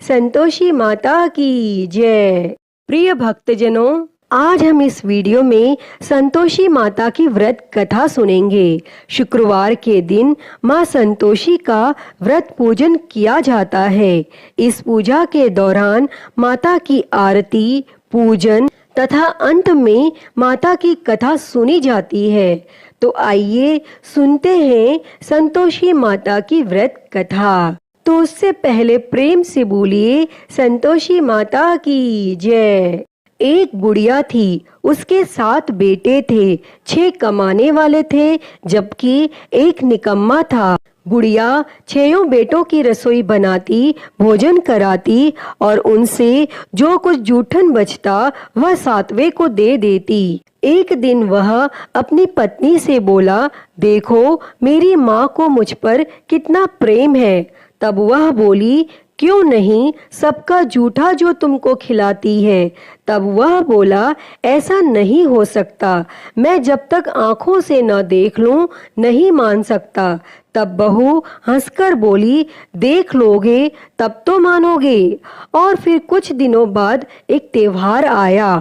संतोषी माता की जय। प्रिय भक्तजनों, आज हम इस वीडियो में संतोषी माता की व्रत कथा सुनेंगे। शुक्रवार के दिन माँ संतोषी का व्रत पूजन किया जाता है। इस पूजा के दौरान माता की आरती, पूजन तथा अंत में माता की कथा सुनी जाती है। तो आइए सुनते हैं संतोषी माता की व्रत कथा। तो उससे पहले प्रेम से बोलिए संतोषी माता की जय। एक बुढ़िया थी, उसके 7 बेटे थे। 6 कमाने वाले थे जबकि एक निकम्मा था। बुढ़िया 6 बेटों की रसोई बनाती, भोजन कराती और उनसे जो कुछ जूठन बचता वह 7वें को दे देती। एक दिन वह अपनी पत्नी से बोला, देखो मेरी माँ को मुझ पर कितना प्रेम है। तब वह बोली, क्यों नहीं, सबका जूठा जो तुमको खिलाती है। तब वह बोला, ऐसा नहीं हो सकता, मैं जब तक आंखों से न देख लूं नहीं मान सकता। तब बहू हंसकर बोली, देख लोगे तब तो मानोगे। और फिर कुछ दिनों बाद एक त्योहार आया।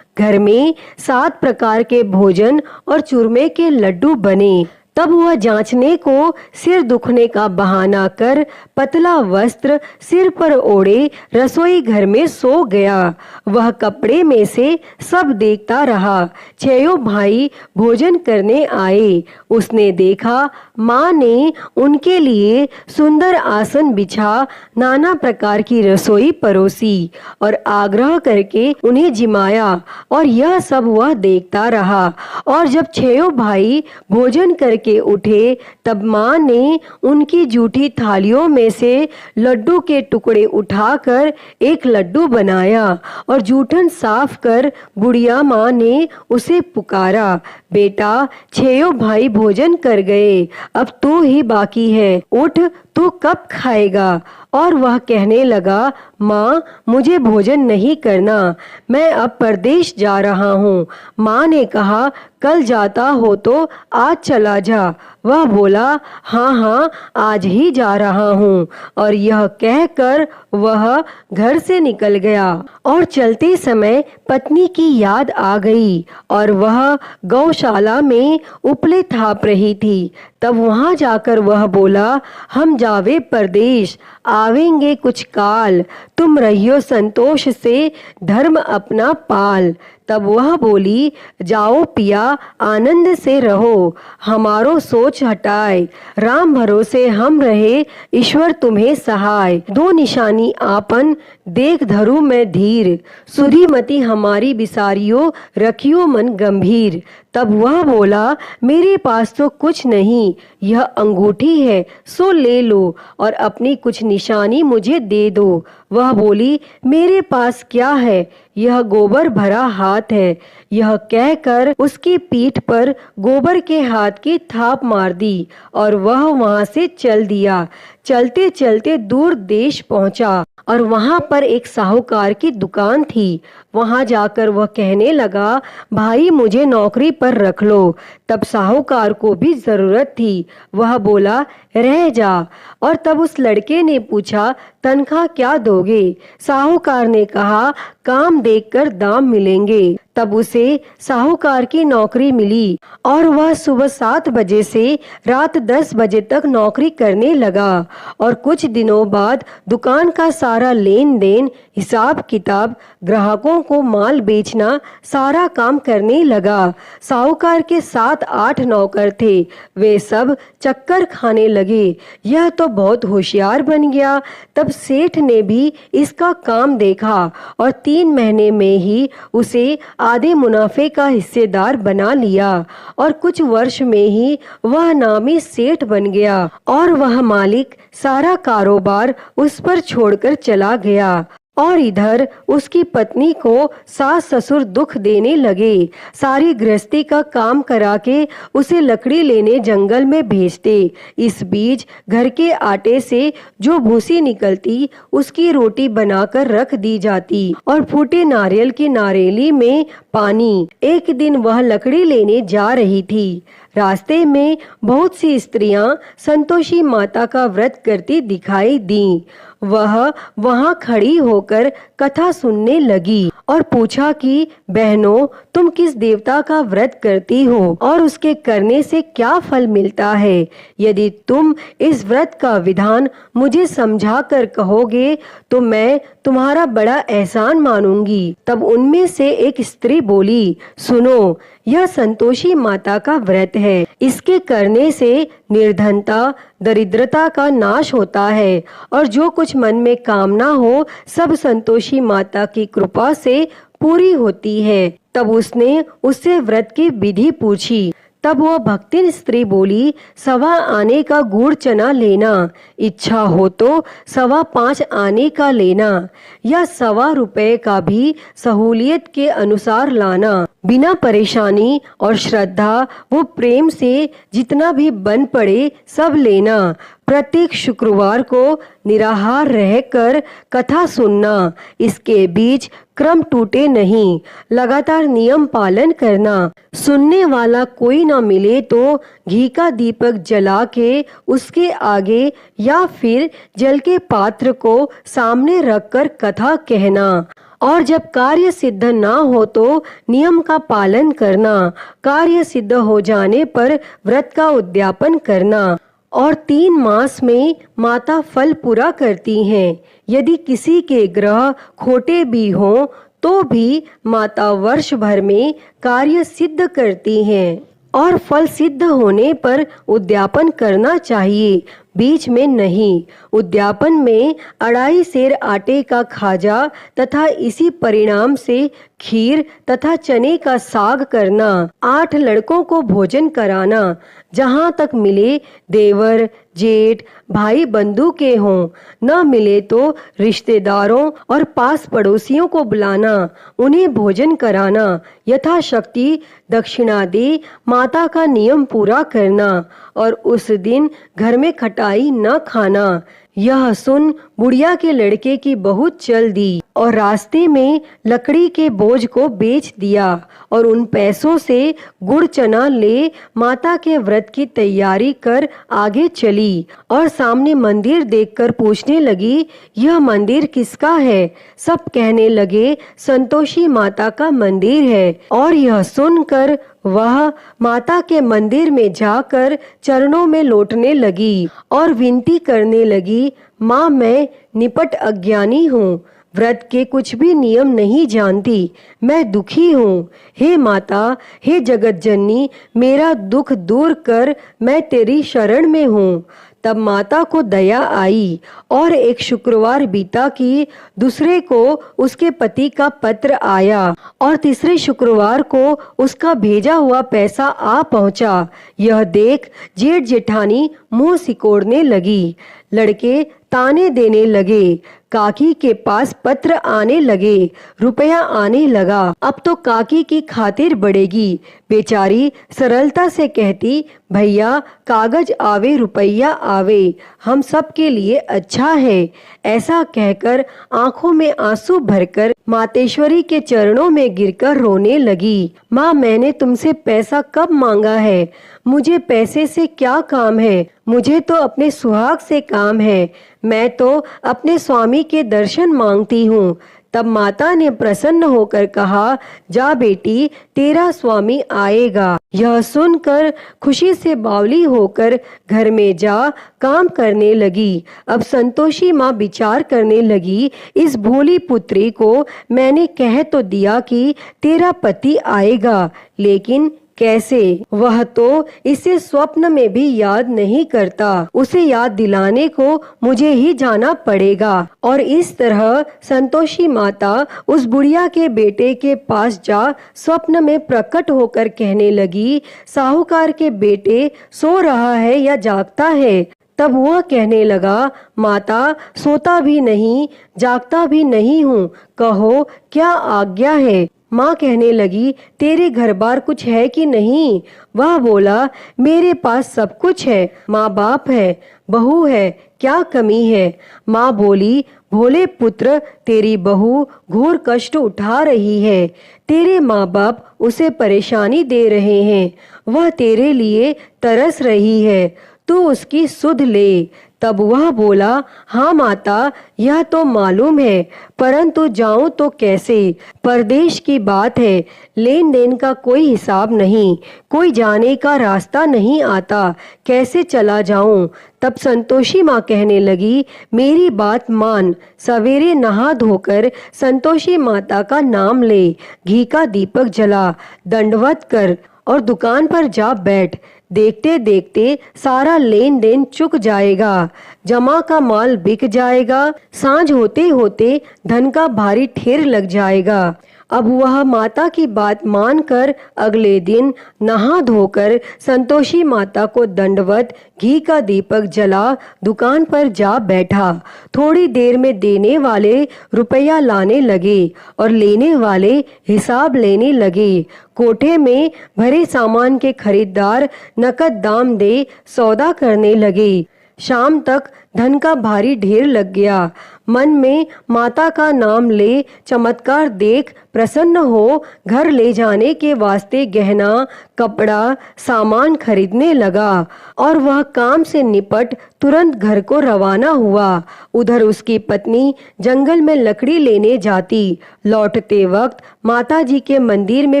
घर में 7 प्रकार के भोजन और चूरमे के लड्डू बने। तब वह जांचने को सिर दुखने का बहाना कर पतला वस्त्र सिर पर ओढ़े रसोई घर में सो गया। वह कपड़े में से सब देखता रहा। 6 भाई भोजन करने आए। उसने देखा माँ ने उनके लिए सुंदर आसन बिछा नाना प्रकार की रसोई परोसी और आग्रह करके उन्हें जिमाया, और यह सब वह देखता रहा। और जब 6 भाई भोजन करके उठे तब माँ ने उनकी जूठी थालियों में से लड्डू के टुकड़े उठाकर एक लड्डू बनाया और जूठन साफ कर बुढ़िया माँ ने उसे पुकारा, बेटा 6 भाई भोजन कर गए, अब तू ही बाकी है, उठ तू कब खाएगा। और वह कहने लगा, माँ मुझे भोजन नहीं करना, मैं अब परदेश जा रहा हूँ। माँ ने कहा, कल जाता हो तो आज चला जा। वह बोला, हाँ हाँ आज ही जा रहा हूँ। और यह कहकर वह घर से निकल गया। और चलते समय पत्नी की याद आ गई और वह गौशाला में उपले थाप रही थी। तब वहां जाकर वह बोला, हम जावे परदेश, आवेंगे कुछ काल, तुम रहियो संतोष से धर्म अपना पाल। तब वह बोली, जाओ पिया आनंद से रहो, हमारो सोच हटाए, राम भरोसे हम रहे, ईश्वर तुम्हें सहाय। 2 निशानी आपन देख धरू मैं धीर, सुधी मति हमारी बिसारियो, रखियो मन गंभीर। तब वह बोला, मेरे पास तो कुछ नहीं, यह अंगूठी है सो ले लो और अपनी कुछ निशानी मुझे दे दो। वह बोली, मेरे पास क्या है, यह गोबर भरा हाथ है। यह कहकर उसकी पीठ पर गोबर के हाथ की थाप मार दी और वह वहां से चल दिया। चलते चलते दूर देश पहुंचा और वहां पर एक साहूकार की दुकान थी। वहां जाकर वह कहने लगा, भाई मुझे नौकरी पर रख लो। तब साहूकार को भी जरूरत थी। वह बोला, रह जा। और तब उस लड़के ने पूछा, तनख्वाह क्या दोगे? साहूकार ने कहा, काम देखकर दाम मिलेंगे। तब उसे साहूकार की नौकरी मिली और वह सुबह 7 बजे से रात 10 बजे तक नौकरी करने लगा। और कुछ दिनों बाद दुकान का सारा लेन देन, हिसाब किताब, ग्राहकों को माल बेचना, सारा काम करने लगा। साहूकार के 7-8 नौकर थे, वे सब चक्कर खाने लगे। यह तो बहुत होशियार बन गया। तब सेठ ने भी इसका काम देखा और 3 महीने में ही उसे आधे मुनाफे का हिस्सेदार बना लिया और कुछ वर्ष में ही वह नामी सेठ बन गया और वह मालिक सारा कारोबार उस पर छोड़कर चला गया। और इधर उसकी पत्नी को सास ससुर दुख देने लगे। सारी गृहस्थी का काम करा के उसे लकड़ी लेने जंगल में भेजते। इस बीच घर के आटे से जो भूसी निकलती उसकी रोटी बनाकर रख दी जाती और फूटे नारियल की नारेली में पानी। एक दिन वह लकड़ी लेने जा रही थी। रास्ते में बहुत सी स्त्रियां संतोषी माता का व्रत करती दिखाई दी। वह वहां खड़ी होकर कथा सुनने लगी और पूछा कि बहनों, तुम किस देवता का व्रत करती हो और उसके करने से क्या फल मिलता है? यदि तुम इस व्रत का विधान मुझे समझा कर कहोगे तो मैं तुम्हारा बड़ा एहसान मानूंगी। तब उनमें से एक स्त्री बोली, सुनो, यह संतोषी माता का व्रत है। इसके करने से निर्धनता, दरिद्रता का नाश होता है और जो कुछ मन में कामना हो सब संतोषी माता की कृपा से पूरी होती है। तब उसने उससे व्रत की विधि पूछी। तब वह भक्तिन स्त्री बोली, 1.25 आने का गुड़ चना लेना, इच्छा हो तो 5.25 आने का लेना या 1.25 रुपए का भी सहूलियत के अनुसार लाना। बिना परेशानी और श्रद्धा वो प्रेम से जितना भी बन पड़े सब लेना। प्रत्येक शुक्रवार को निराहार रहकर कथा सुनना। इसके बीच क्रम टूटे नहीं, लगातार नियम पालन करना। सुनने वाला कोई ना मिले तो घी का दीपक जला के उसके आगे या फिर जल के पात्र को सामने रखकर कथा कहना। और जब कार्य सिद्ध ना हो तो नियम का पालन करना। कार्य सिद्ध हो जाने पर व्रत का उद्यापन करना। और 3 मास में माता फल पूरा करती हैं। यदि किसी के ग्रह खोटे भी हों तो भी माता वर्ष भर में कार्य सिद्ध करती हैं और फल सिद्ध होने पर उद्यापन करना चाहिए, बीच में नहीं। उद्यापन में 2.5 सेर आटे का खाजा तथा इसी परिणाम से खीर तथा चने का साग करना। 8 लड़कों को भोजन कराना। जहाँ तक मिले देवर, जेठ, भाई बंधु के हों, न मिले तो रिश्तेदारों और पास पड़ोसियों को बुलाना, उन्हें भोजन कराना। यथाशक्ति दक्षिणा दे माता का नियम पूरा करना और उस दिन घर में खटाई न खाना। यह सुन बुढ़िया के लड़के की बहुत चल दी और रास्ते में लकड़ी के बोझ को बेच दिया और उन पैसों से गुड़ चना ले माता के व्रत की तैयारी कर आगे चली और सामने मंदिर देखकर पूछने लगी, यह मंदिर किसका है? सब कहने लगे, संतोषी माता का मंदिर है। और यह सुनकर वह माता के मंदिर में जाकर चरणों में लौटने लगी और विनती करने लगी, माँ, मैं निपट अज्ञानी हूँ, व्रत के कुछ भी नियम नहीं जानती, मैं दुखी हूँ। हे माता, हे जगत जननी, मेरा दुख दूर कर, मैं तेरी शरण में हूँ। तब माता को दया आई और एक शुक्रवार बीता कि दूसरे को उसके पति का पत्र आया और तीसरे शुक्रवार को उसका भेजा हुआ पैसा आ पहुंचा। यह देख जेठ जेठानी मुंह सिकोड़ने लगी। लड़के ताने देने लगे। काकी के पास पत्र आने लगे, रुपया आने लगा। अब तो काकी की खातिर बढ़ेगी। बेचारी सरलता से कहती, भैया कागज आवे रुपया आवे, हम सब के लिए अच्छा है। ऐसा कहकर आंखों में आंसू भरकर मातेश्वरी के चरणों में गिरकर रोने लगी। माँ, मैंने तुमसे पैसा कब मांगा है? मुझे पैसे से क्या काम है? मुझे तो अपने सुहाग से काम है। मैं तो अपने स्वामी के दर्शन मांगती हूँ। तब माता ने प्रसन्न होकर कहा, जा बेटी, तेरा स्वामी आएगा। यह सुनकर खुशी से बावली होकर घर में जा काम करने लगी। अब संतोषी माँ विचार करने लगी, इस भोली पुत्री को मैंने कह तो दिया कि तेरा पति आएगा, लेकिन कैसे? वह तो इसे स्वप्न में भी याद नहीं करता। उसे याद दिलाने को मुझे ही जाना पड़ेगा। और इस तरह संतोषी माता उस बुढ़िया के बेटे के पास जा स्वप्न में प्रकट होकर कहने लगी, साहूकार के बेटे सो रहा है या जागता है? तब वह कहने लगा, माता, सोता भी नहीं जागता भी नहीं हूँ, कहो क्या आज्ञा है? माँ कहने लगी, तेरे घर बार कुछ है कि नहीं? वह बोला, मेरे पास सब कुछ है, माँ बाप है, बहू है, क्या कमी है? माँ बोली, भोले पुत्र, तेरी बहू घोर कष्ट उठा रही है। तेरे माँ बाप उसे परेशानी दे रहे हैं। वह तेरे लिए तरस रही है, तू उसकी सुध ले। तब वह बोला, हाँ माता, यह तो मालूम है, परंतु जाऊं तो कैसे? परदेश की बात है, लेन देन का कोई हिसाब नहीं, कोई जाने का रास्ता नहीं आता, कैसे चला जाऊं? तब संतोषी माँ कहने लगी, मेरी बात मान, सवेरे नहा धोकर संतोषी माता का नाम ले, घी का दीपक जला, दंडवत कर और दुकान पर जा बैठ। देखते देखते सारा लेन देन चुक जाएगा, जमा का माल बिक जाएगा, सांझ होते होते धन का भारी ढेर लग जाएगा। अब वह माता की बात मानकर अगले दिन नहा धोकर संतोषी माता को दंडवत, घी का दीपक जला, दुकान पर जा बैठा। थोड़ी देर में देने वाले रुपया लाने लगे और लेने वाले हिसाब लेने लगे। कोठे में भरे सामान के खरीदार नकद दाम दे सौदा करने लगे। शाम तक धन का भारी ढेर लग गया। मन में माता का नाम ले, चमत्कार देख प्रसन्न हो घर ले जाने के वास्ते गहना, कपड़ा, सामान खरीदने लगा और वह काम से निपट तुरंत घर को रवाना हुआ। उधर उसकी पत्नी जंगल में लकड़ी लेने जाती, लौटते वक्त माता जी के मंदिर में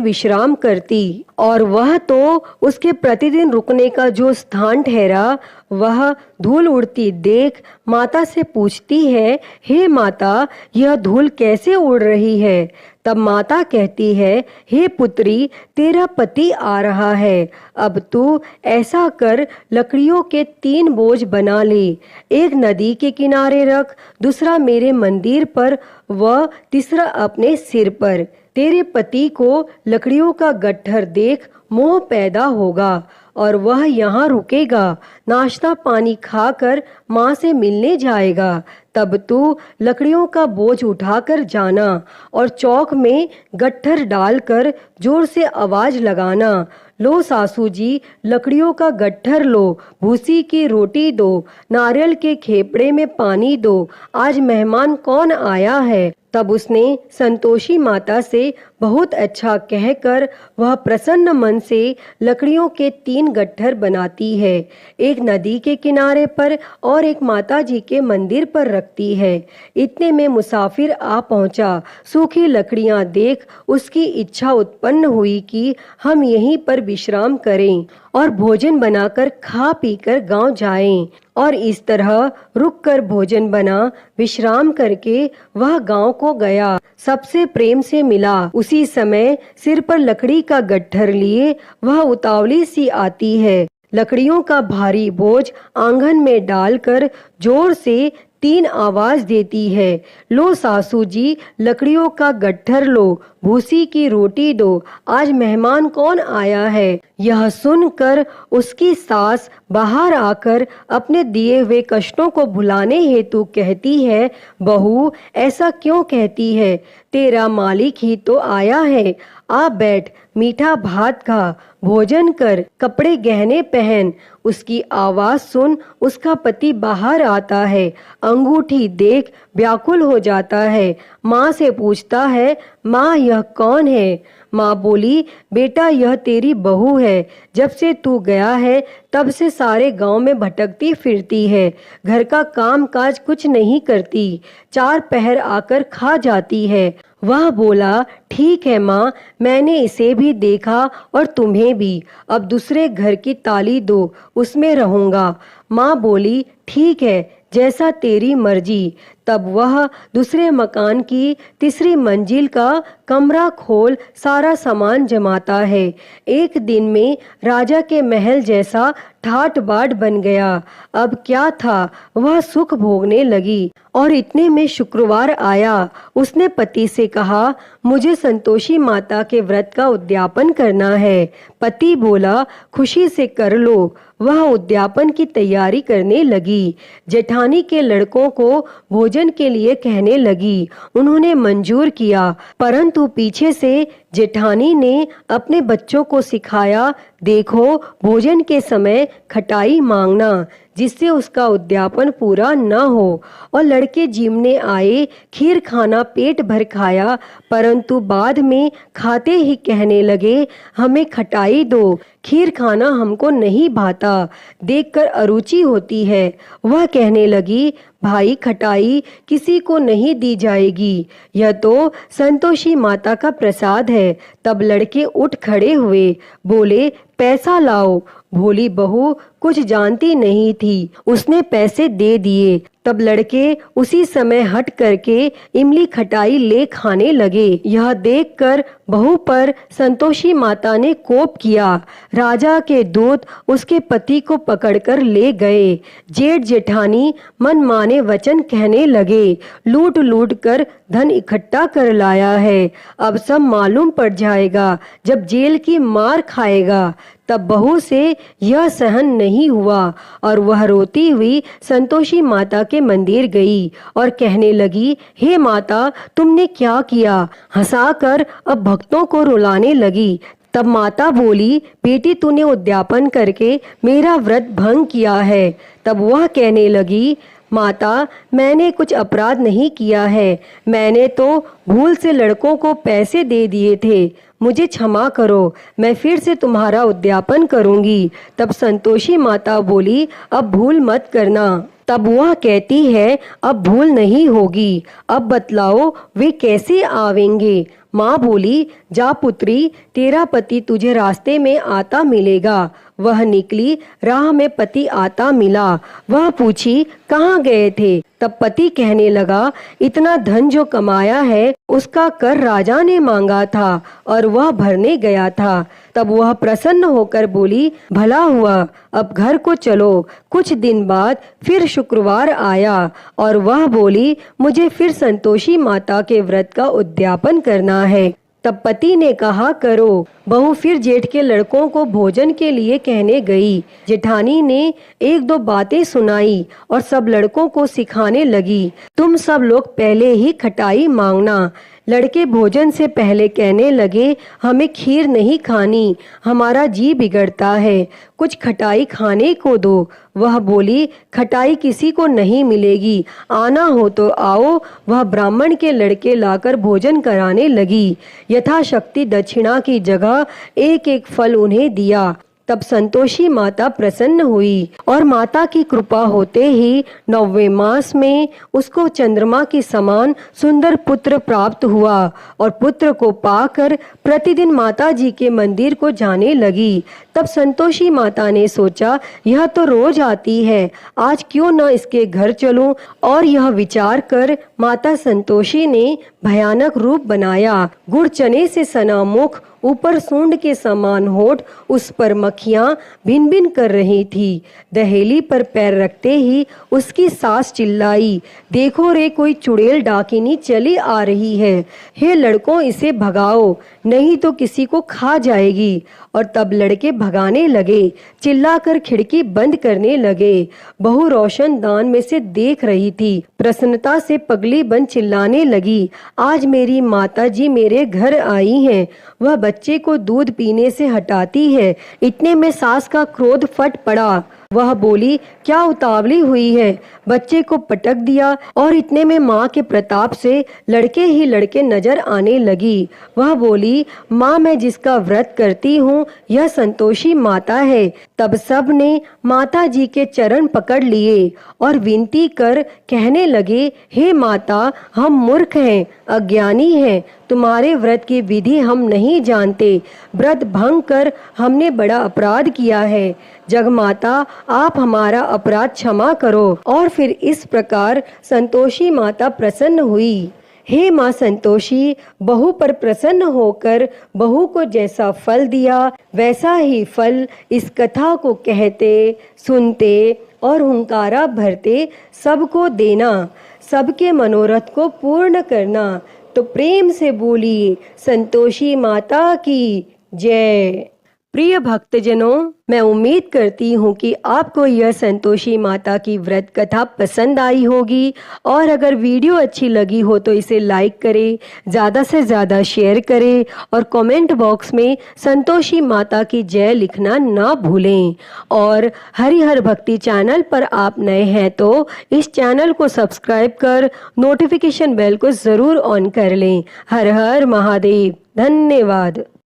विश्राम करती और वह तो उसके प्रतिदिन रुकने का जो स्थान ठहरा, वह धूल उड़ती देख माता से पूछती है, हे माता, यह धूल कैसे उड़ रही है? तब माता कहती है, हे पुत्री, तेरा पति आ रहा है, अब तू ऐसा कर, लकड़ियों के 3 बोझ बना ले, एक नदी के किनारे रख, दूसरा मेरे मंदिर पर व तीसरा अपने सिर पर। तेरे पति को लकड़ियों का गट्ठर देख मोह पैदा होगा और वह यहाँ रुकेगा, नाश्ता पानी खाकर माँ से मिलने जाएगा। तब तू लकड़ियों का बोझ उठाकर जाना और चौक में गट्ठर डालकर जोर से आवाज लगाना, लो सासू जी, लकड़ियों का गट्ठर लो, भूसी की रोटी दो, नारियल के खेपड़े में पानी दो, आज मेहमान कौन आया है। तब उसने संतोषी माता से बहुत अच्छा कहकर वह प्रसन्न मन से लकड़ियों के 3 गट्ठर बनाती है, एक नदी के किनारे पर और एक माता जी के मंदिर पर रखती है। इतने में मुसाफिर आ पहुंचा। सूखी लकड़ियां देख उसकी इच्छा उत्पन्न हुई कि हम यहीं पर विश्राम करें और भोजन बनाकर खा पीकर गांव जाएं। और इस तरह रुककर भोजन बना, विश्राम करके वह गांव को गया, सबसे प्रेम से मिला। उसी समय सिर पर लकड़ी का गट्ठर लिए वह उतावली सी आती है, लकड़ियों का भारी बोझ आंगन में डालकर जोर से 3 आवाज देती है, लो सासू जी, लकड़ियों का गट्ठर लो, भूसी की रोटी दो, आज मेहमान कौन आया है। यह सुनकर उसकी सास बाहर आकर अपने दिए हुए कष्टों को भुलाने हेतु कहती है, बहू, ऐसा क्यों कहती है? तेरा मालिक ही तो आया है, आ बैठ, मीठा भात खा, भोजन कर, कपड़े गहने पहन। उसकी आवाज सुन उसका पति बाहर आता है, अंगूठी देख व्याकुल हो जाता है। माँ से पूछता है, माँ यह कौन है? माँ बोली, बेटा यह तेरी बहू है, जब से तू गया है तब से सारे गांव में भटकती फिरती है, घर का काम काज कुछ नहीं करती, 4 पहर आकर खा जाती है। वह बोला, ठीक है माँ, मैंने इसे भी देखा और तुम्हें भी, अब दूसरे घर की ताली दो, उसमें रहूंगा। माँ बोली, ठीक है, जैसा तेरी मर्जी। तब वह दूसरे मकान की 3री मंजिल का कमरा खोल सारा सामान जमाता है। एक दिन में राजा के महल जैसा ठाट बाट बन गया। अब क्या था, वह सुख भोगने लगी। और इतने में शुक्रवार आया। उसने पति से कहा, मुझे संतोषी माता के व्रत का उद्यापन करना है। पति बोला, खुशी से कर लो। वह उद्यापन की तैयारी करने लगी। जेठानी के लड़कों को भोजन के लिए कहने लगी। उन्होंने मंजूर किया, परंतु पीछे से जेठानी ने अपने बच्चों को सिखाया, देखो भोजन के समय खटाई मांगना। जिससे उसका उद्यापन पूरा न हो। और लड़के जिमने आए, खीर खाना पेट भर खाया, परंतु बाद में खाते ही कहने लगे, हमें खटाई दो, खीर खाना हमको नहीं भाता, देखकर अरुचि होती है। वह कहने लगी, भाई खटाई किसी को नहीं दी जाएगी, यह तो संतोषी माता का प्रसाद है। तब लड़के उठ खड़े हुए, बोले, पैसा लाओ। भोली बहू कुछ जानती नहीं थी, उसने पैसे दे दिए। तब लड़के उसी समय हट करके इमली खटाई ले खाने लगे। यह देखकर बहू पर संतोषी माता ने कोप किया। राजा के दूत उसके पति को पकड़कर ले गए। जेठ जेठानी मनमाने वचन कहने लगे, लूट लूट कर धन इकट्ठा कर लाया है, अब सब मालूम पड़ जाएगा जब जेल की मार खाएगा। तब बहू से यह सहन नहीं हुआ और वह रोती हुई संतोषी माता के मंदिर गई और कहने लगी, हे माता, तुमने क्या किया? हंसाकर अब भक्तों को रुलाने लगी। तब माता बोली, बेटी तूने उद्यापन करके मेरा व्रत भंग किया है। तब वह कहने लगी, माता, मैंने कुछ अपराध नहीं किया है, मैंने तो भूल से लड़कों को पैसे दे दिए थे, मुझे क्षमा करो, मैं फिर से तुम्हारा उद्यापन करूंगी। तब संतोषी माता बोली, अब भूल मत करना। तब वह कहती है, अब भूल नहीं होगी, अब बतलाओ वे कैसे आवेंगे? माँ बोली, जा पुत्री, तेरा पति तुझे रास्ते में आता मिलेगा। वह निकली, राह में पति आता मिला। वह पूछी, कहाँ गए थे? तब पति कहने लगा, इतना धन जो कमाया है उसका कर राजा ने मांगा था और वह भरने गया था। तब वह प्रसन्न होकर बोली, भला हुआ, अब घर को चलो। कुछ दिन बाद फिर शुक्रवार आया और वह बोली, मुझे फिर संतोषी माता के व्रत का उद्यापन करना है। तब पति ने कहा, करो। बहू फिर जेठ के लड़कों को भोजन के लिए कहने गई। जेठानी ने एक दो बातें सुनाई और सब लड़कों को सिखाने लगी, तुम सब लोग पहले ही खटाई मांगना। लड़के भोजन से पहले कहने लगे, हमें खीर नहीं खानी, हमारा जी बिगड़ता है, कुछ खटाई खाने को दो। वह बोली, खटाई किसी को नहीं मिलेगी, आना हो तो आओ। वह ब्राह्मण के लड़के लाकर भोजन कराने लगी। यथाशक्ति दक्षिणा की जगह एक एक फल उन्हें दिया। तब संतोषी माता प्रसन्न हुई और माता की कृपा होते ही 9वें मास में उसको चंद्रमा के समान सुंदर पुत्र प्राप्त हुआ और पुत्र को पाकर प्रतिदिन माता जी के मंदिर को जाने लगी। तब संतोषी माता ने सोचा, यह तो रोज आती है, आज क्यों न इसके घर चलूं। और यह विचार कर माता संतोषी ने भयानक रूप बनाया। गुड़ चने से सना मुख, ऊपर सूंड के समान होठ, उस पर मक्खियां भिन भिन कर रही थी। दहेली पर पैर रखते ही उसकी सास चिल्लाई, देखो रे, कोई चुड़ैल डाकिनी चली आ रही है, हे लड़कों इसे भगाओ, नहीं तो किसी को खा जाएगी। और तब लड़के भगाने लगे, चिल्लाकर खिड़की बंद करने लगे। बहू रोशनदान में से देख रही थी, प्रसन्नता से पगली बन चिल्लाने लगी, आज मेरी माता जी मेरे घर आई हैं। वह बच्चे को दूध पीने से हटाती है। इतने में सास का क्रोध फट पड़ा। वह बोली, क्या उतावली हुई है? बच्चे को पटक दिया और इतने में माँ के प्रताप से लड़के ही लड़के नजर आने लगी। वह बोली, माँ, मैं जिसका व्रत करती हूँ यह संतोषी माता है। तब सब ने माता जी के चरण पकड़ लिए और विनती कर कहने लगे, हे माता, हम मूर्ख हैं, अज्ञानी हैं, तुम्हारे व्रत की विधि हम नहीं जानते, व्रत भंग कर हमने बड़ा अपराध किया है। जगमाता, आप हमारा अपराध क्षमा करो। और फिर इस प्रकार संतोषी माता प्रसन्न हुई। हे माँ संतोषी, बहू पर प्रसन्न होकर बहू को जैसा फल दिया वैसा ही फल इस कथा को कहते, सुनते और हुंकारा भरते सबको देना, सबके मनोरथ को पूर्ण करना। तो प्रेम से बोलिए, संतोषी माता की जय। प्रिय भक्तजनों, मैं उम्मीद करती हूँ कि आपको यह संतोषी माता की व्रत कथा पसंद आई होगी और अगर वीडियो अच्छी लगी हो तो इसे लाइक करें, ज़्यादा से ज़्यादा शेयर करें और कमेंट बॉक्स में संतोषी माता की जय लिखना ना भूलें। और हरिहर भक्ति चैनल पर आप नए हैं तो इस चैनल को सब्सक्राइब कर नोटिफिकेशन बेल को ज़रूर ऑन कर लें। हर हर महादेव। धन्यवाद।